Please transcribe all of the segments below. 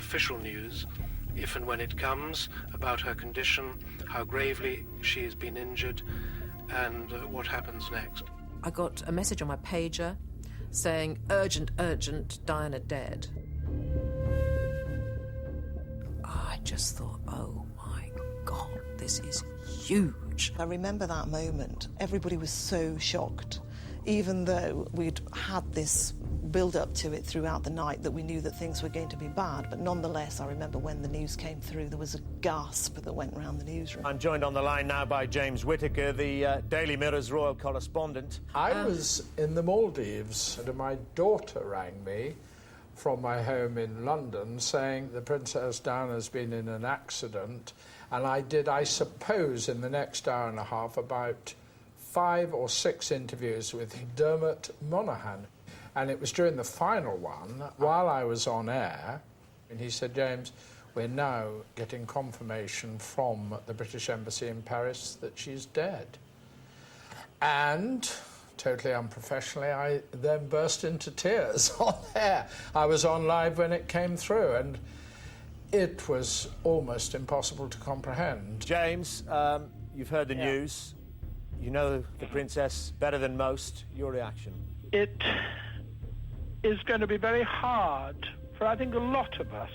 official news, if and when it comes, about her condition, how gravely she has been injured, and what happens next. I got a message on my pager saying, urgent, urgent, Diana dead. I just thought, oh my God, this is huge. I remember that moment. Everybody was so shocked, even though we'd had this build-up to it throughout the night that we knew that things were going to be bad. But nonetheless, I remember when the news came through, there was a gasp that went round the newsroom. I'm joined on the line now by James Whittaker, the Daily Mirror's royal correspondent. I was in the Maldives, and my daughter rang me from my home in London saying the Princess Diana's been in an accident, and I did, I suppose, in the next hour and a half, about 5 or 6 interviews with Dermot Monaghan. And it was during the final one, while I was on air, and he said, James, we're now getting confirmation from the British Embassy in Paris that she's dead. And, totally unprofessionally, I then burst into tears on air. I was on live when it came through, and it was almost impossible to comprehend. James, you've heard the news. You know the princess better than most. Your reaction? It is going to be very hard for, I think, a lot of us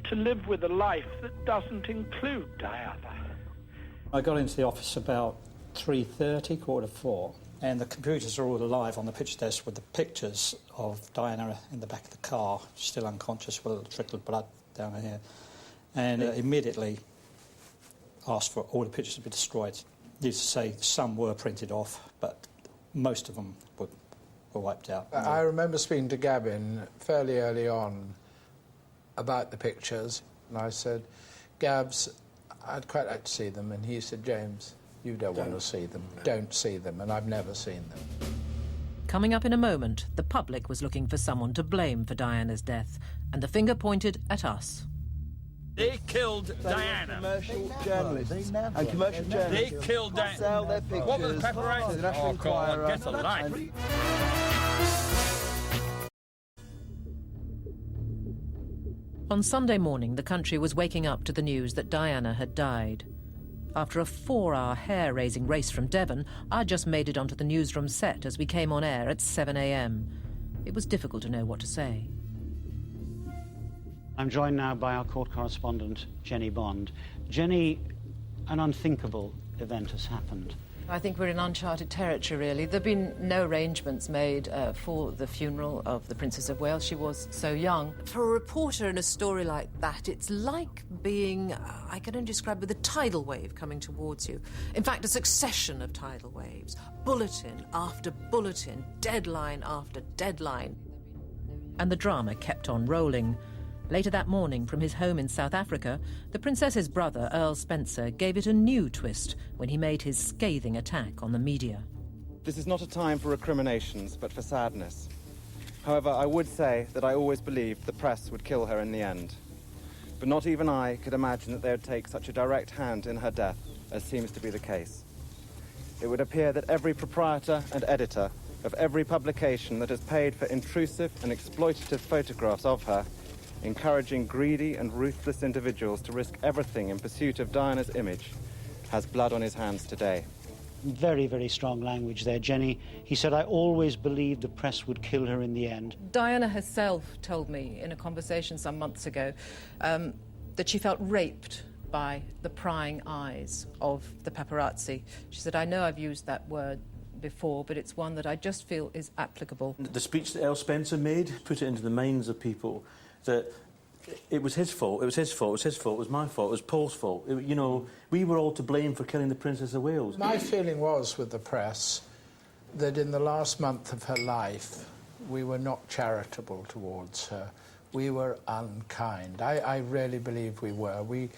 to live with a life that doesn't include Diana. I got into the office about 3:30, 3:45, and the computers are all alive on the picture desk with the pictures of Diana in the back of the car, still unconscious with a little trickle of blood down her here, and immediately asked for all the pictures to be destroyed. Needless to say, some were printed off, but most of them were wiped out. I remember speaking to Gavin fairly early on about the pictures, and I said, Gabs, I'd quite like to see them, and he said, James, you don't want to see them. Don't see them, and I've never seen them. Coming up in a moment, the public was looking for someone to blame for Diana's death, and the finger pointed at us. They killed Diana. Commercial journalists and commercial journalists. They killed Diana. Sell their pictures. What were the paparazzi? Oh, God, get a life. On Sunday morning, the country was waking up to the news that Diana had died. After a 4-hour hair-raising race from Devon, I just made it onto the newsroom set as we came on air at 7 a.m. It was difficult to know what to say. I'm joined now by our court correspondent, Jennie Bond. Jennie, an unthinkable event has happened. I think we're in uncharted territory, really. There have been no arrangements made for the funeral of the Princess of Wales. She was so young. For a reporter in a story like that, it's like being, I can only describe it, with a tidal wave coming towards you. In fact, a succession of tidal waves. Bulletin after bulletin, deadline after deadline. And the drama kept on rolling. Later that morning, from his home in South Africa, the princess's brother, Earl Spencer, gave it a new twist when he made his scathing attack on the media. This is not a time for recriminations, but for sadness. However, I would say that I always believed the press would kill her in the end. But not even I could imagine that they would take such a direct hand in her death, as seems to be the case. It would appear that every proprietor and editor of every publication that has paid for intrusive and exploitative photographs of her, encouraging greedy and ruthless individuals to risk everything in pursuit of Diana's image, has blood on his hands today. Very, very strong language there, Jennie. He said, I always believed the press would kill her in the end. Diana herself told me in a conversation some months ago that she felt raped by the prying eyes of the paparazzi. She said, I know I've used that word before, but it's one that I just feel is applicable. The speech that Earl Spencer made put it into the minds of people that it was his fault, it was his fault, it was his fault, it was my fault, it was Paul's fault. You know, we were all to blame for killing the Princess of Wales. My feeling was with the press that in the last month of her life, we were not charitable towards her. We were unkind. I really believe we were. We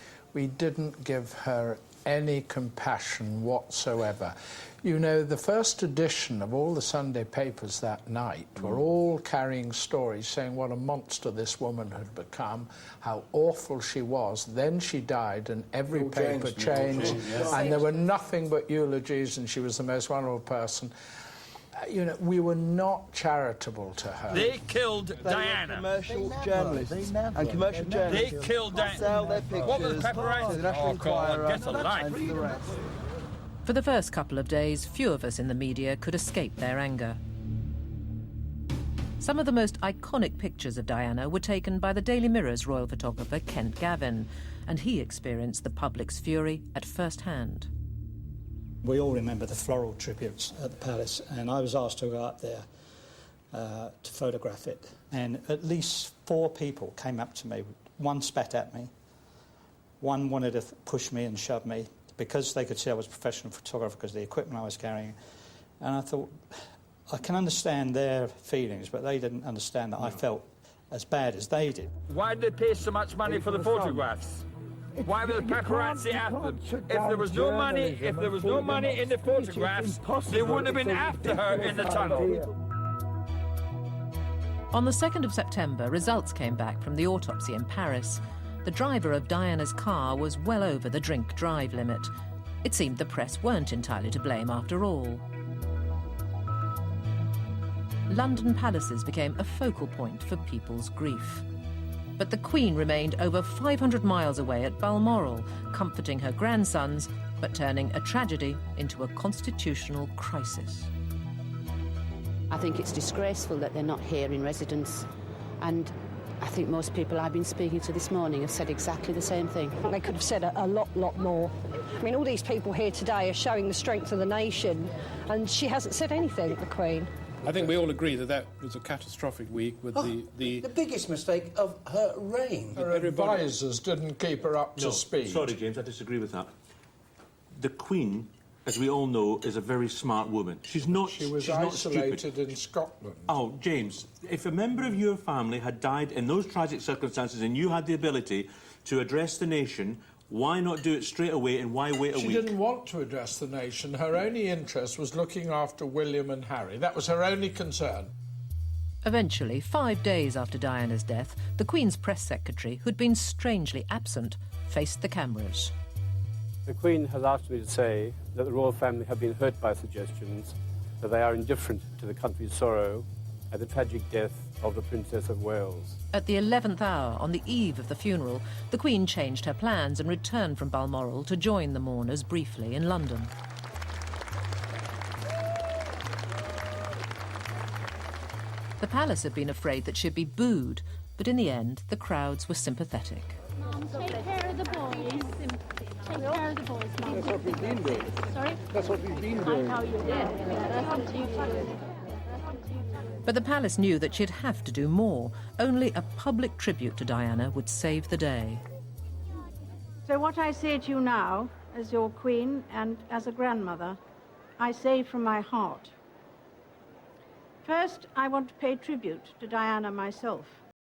didn't give her any compassion whatsoever. You know, the first edition of all the Sunday papers that night were all carrying stories saying what a monster this woman had become, how awful she was. Then she died and every paper changed, and there were nothing but eulogies, and she was the most wonderful person. You know, we were not charitable to her. They killed Diana. Commercial journalists and commercial journalists. They killed Diana. Sell their pictures. What was the paparazzi? To the National Enquirer get a life. and to the rest. For the first couple of days, few of us in the media could escape their anger. Some of the most iconic pictures of Diana were taken by the Daily Mirror's royal photographer Kent Gavin, and he experienced the public's fury at first hand. We all remember the floral tributes at the palace, and I was asked to go up there to photograph it. And at least 4 people came up to me. One spat at me, one wanted to push me and shove me because they could see I was a professional photographer because of the equipment I was carrying. And I thought, I can understand their feelings, but they didn't understand that I felt as bad as they did. Why did they pay so much money for the photographs? Why were the paparazzi after them? If there was no money, in the photographs, they wouldn't have been after her in the tunnel. On the 2nd of September, results came back from the autopsy in Paris. The driver of Diana's car was well over the drink-drive limit. It seemed the press weren't entirely to blame after all. London palaces became a focal point for people's grief. But the Queen remained over 500 miles away at Balmoral, comforting her grandsons, but turning a tragedy into a constitutional crisis. I think it's disgraceful that they're not here in residence, and I think most people I've been speaking to this morning have said exactly the same thing. They could have said a lot more. I mean, all these people here today are showing the strength of the nation, and she hasn't said anything, the Queen. I think we all agree that that was a catastrophic week with the biggest mistake of her reign. Her advisors didn't keep her up to speed. Sorry, James, I disagree with that. The Queen, as we all know, is a very smart woman. She's not She was she's not isolated stupid. in Scotland. Oh, James, if a member of your family had died in those tragic circumstances and you had the ability to address the nation, why not do it straight away and why wait a week? She didn't want to address the nation. Her only interest was looking after William and Harry. That was her only concern. Eventually, 5 days after Diana's death, the Queen's press secretary, who'd been strangely absent, faced the cameras. The Queen has asked me to say that the royal family have been hurt by suggestions that they are indifferent to the country's sorrow at the tragic death of the Princess of Wales. At the 11th hour, on the eve of the funeral, the Queen changed her plans and returned from Balmoral to join the mourners briefly in London. The palace had been afraid that she'd be booed, but in the end, the crowds were sympathetic. Take care of the boys. Take care of the boys, Mum. That's what we've been doing. Sorry? That's what we've been doing. I know you did. But the palace knew that she'd have to do more. Only a public tribute to Diana would save the day. So what I say to you now, as your Queen and as a grandmother, I say from my heart. First, I want to pay tribute to Diana myself.